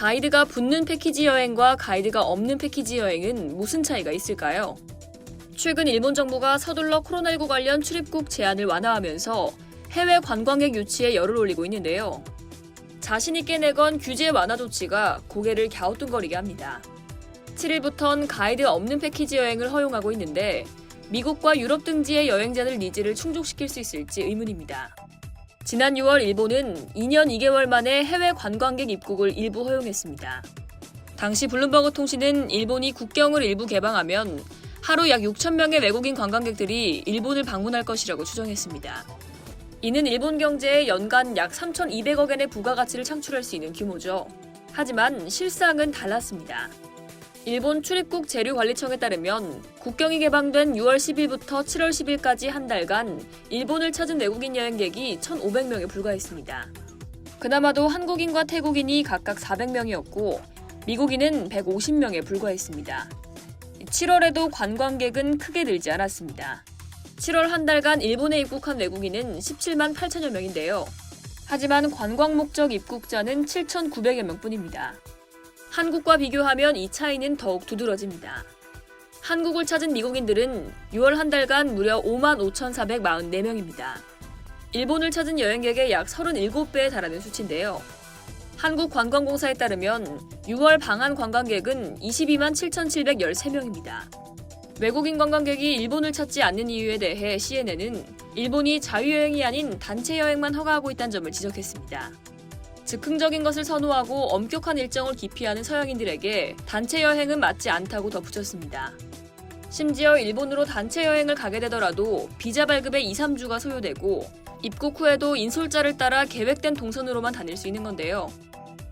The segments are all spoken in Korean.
가이드가 붙는 패키지 여행과 가이드가 없는 패키지 여행은 무슨 차이가 있을까요? 최근 일본 정부가 서둘러 코로나19 관련 출입국 제한을 완화하면서 해외 관광객 유치에 열을 올리고 있는데요. 자신 있게 내건 규제 완화 조치가 고개를 갸우뚱거리게 합니다. 7일부턴 가이드 없는 패키지 여행을 허용하고 있는데 미국과 유럽 등지의 여행자들 니즈를 충족시킬 수 있을지 의문입니다. 지난 6월 일본은 2년 2개월 만에 해외 관광객 입국을 일부 허용했습니다. 당시 블룸버그 통신은 일본이 국경을 일부 개방하면 하루 약 6천 명의 외국인 관광객들이 일본을 방문할 것이라고 추정했습니다. 이는 일본 경제에 연간 약 3,200억 엔의 부가가치를 창출할 수 있는 규모죠. 하지만 실상은 달랐습니다. 일본 출입국 재료관리청에 따르면 국경이 개방된 6월 10일부터 7월 10일까지 한 달간 일본을 찾은 외국인 여행객이 1,500명에 불과했습니다. 그나마도 한국인과 태국인이 각각 400명이었고 미국인은 150명에 불과했습니다. 7월에도 관광객은 크게 늘지 않았습니다. 7월 한 달간 일본에 입국한 외국인은 17만 8천여 명인데요. 하지만 관광 목적 입국자는 7,900여 명뿐입니다. 한국과 비교하면 이 차이는 더욱 두드러집니다. 한국을 찾은 미국인들은 6월 한 달간 무려 5만 5,444명입니다. 일본을 찾은 여행객의 약 37배에 달하는 수치인데요. 한국관광공사에 따르면 6월 방한 관광객은 22만 7,713명입니다. 외국인 관광객이 일본을 찾지 않는 이유에 대해 CNN은 일본이 자유여행이 아닌 단체 여행만 허가하고 있다는 점을 지적했습니다. 즉흥적인 것을 선호하고 엄격한 일정을 기피하는 서양인들에게 단체 여행은 맞지 않다고 덧붙였습니다. 심지어 일본으로 단체 여행을 가게 되더라도 비자 발급에 2, 3주가 소요되고 입국 후에도 인솔자를 따라 계획된 동선으로만 다닐 수 있는 건데요.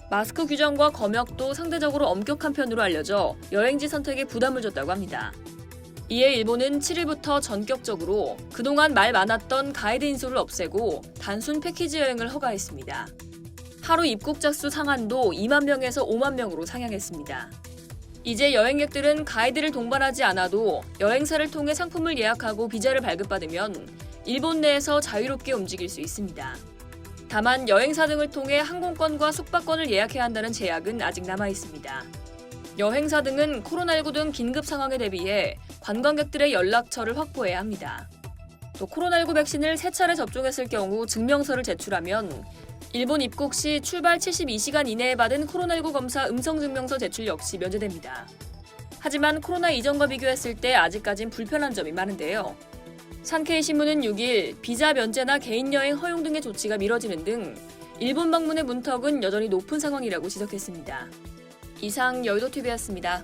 마스크 규정과 검역도 상대적으로 엄격한 편으로 알려져 여행지 선택에 부담을 줬다고 합니다. 이에 일본은 7일부터 전격적으로 그동안 말 많았던 가이드 인솔을 없애고 단순 패키지 여행을 허가했습니다. 하루 입국자 수 상한도 2만 명에서 5만 명으로 상향했습니다. 이제 여행객들은 가이드를 동반하지 않아도 여행사를 통해 상품을 예약하고 비자를 발급받으면 일본 내에서 자유롭게 움직일 수 있습니다. 다만 여행사 등을 통해 항공권과 숙박권을 예약해야 한다는 제약은 아직 남아 있습니다. 여행사 등은 코로나19 등 긴급 상황에 대비해 관광객들의 연락처를 확보해야 합니다. 또 코로나19 백신을 3차례 접종했을 경우 증명서를 제출하면 일본 입국 시 출발 72시간 이내에 받은 코로나19 검사 음성증명서 제출 역시 면제됩니다. 하지만 코로나 이전과 비교했을 때 아직까진 불편한 점이 많은데요. 산케이 신문은 6일 비자 면제나 개인 여행 허용 등의 조치가 미뤄지는 등 일본 방문의 문턱은 여전히 높은 상황이라고 지적했습니다. 이상 여의도TV였습니다.